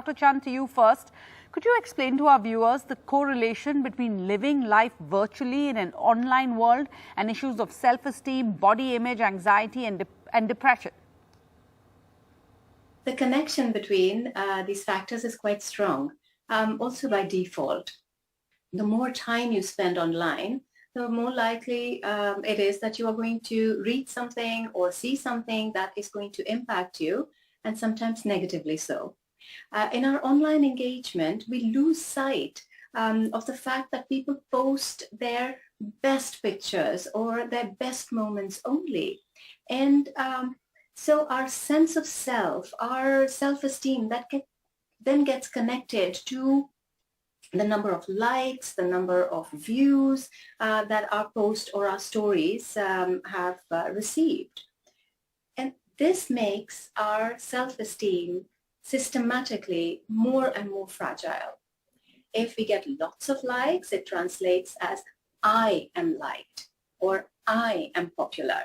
Dr. Chand, to you first. Could you explain to our viewers the correlation between living life virtually in an online world and issues of self-esteem, body image, anxiety and depression? The connection between these factors is quite strong, also by default. The more time you spend online, the more likely it is that you are going to read something or see something that is going to impact you, and sometimes negatively so. In our online engagement, we lose sight of the fact that people post their best pictures or their best moments only. And so our sense of self, our self-esteem, then gets connected to the number of likes, the number of views that our post or our stories have received. And this makes our self-esteem systematically more and more fragile. If we get lots of likes, it translates as I am liked or I am popular.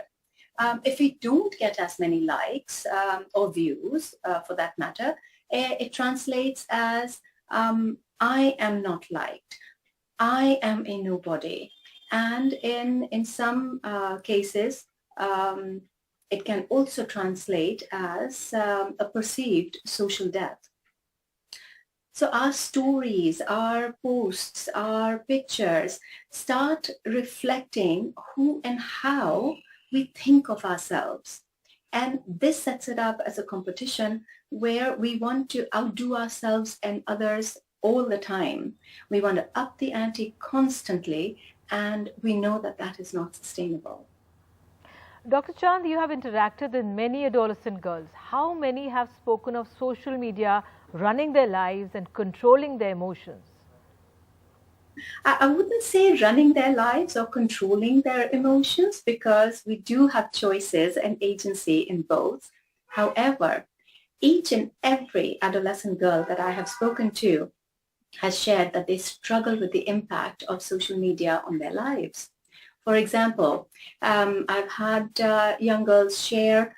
If we don't get as many likes or views, for that matter, it translates as I am not liked. I am a nobody. And in some cases, it can also translate as a perceived social death. So our stories, our posts, our pictures start reflecting who and how we think of ourselves. And this sets it up as a competition where we want to outdo ourselves and others all the time. We want to up the ante constantly, and we know that that is not sustainable. Dr. Chand, you have interacted with many adolescent girls. How many have spoken of social media running their lives and controlling their emotions? I wouldn't say running their lives or controlling their emotions, because we do have choices and agency in both. However, each and every adolescent girl that I have spoken to has shared that they struggle with the impact of social media on their lives. For example, I've had young girls share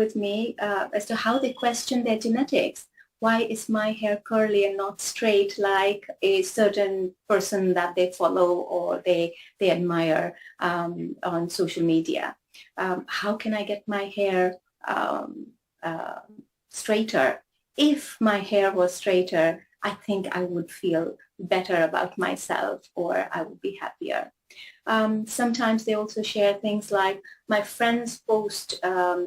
with me as to how they question their genetics. Why is my hair curly and not straight like a certain person that they follow or they admire on social media? How can I get my hair straighter? If my hair was straighter, I think I would feel better about myself, or I would be happier. Sometimes they also share things like, my friend's post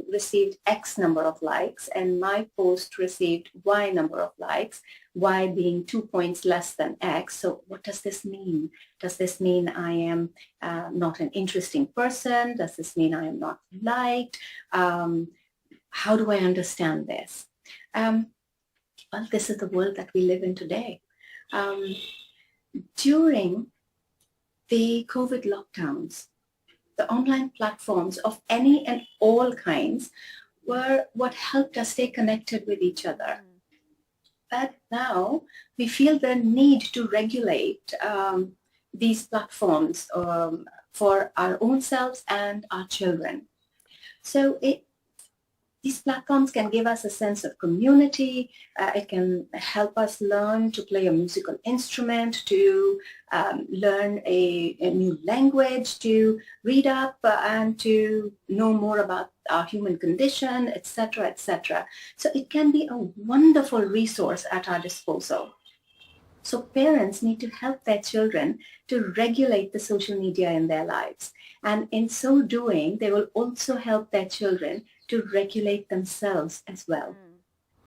received X number of likes and my post received Y number of likes, Y being 2 points less than X. So what does this mean? Does this mean I am not an interesting person? Does this mean I am not liked? How do I understand this? Well, this is the world that we live in today. During the COVID lockdowns, the online platforms of any and all kinds were what helped us stay connected with each other. But now we feel the need to regulate these platforms for our own selves and our children. So these platforms can give us a sense of community. It can help us learn to play a musical instrument, to learn a new language, to read up and to know more about our human condition, etc., etc. So it can be a wonderful resource at our disposal. So parents need to help their children to regulate the social media in their lives. And in so doing, they will also help their children to regulate themselves as well.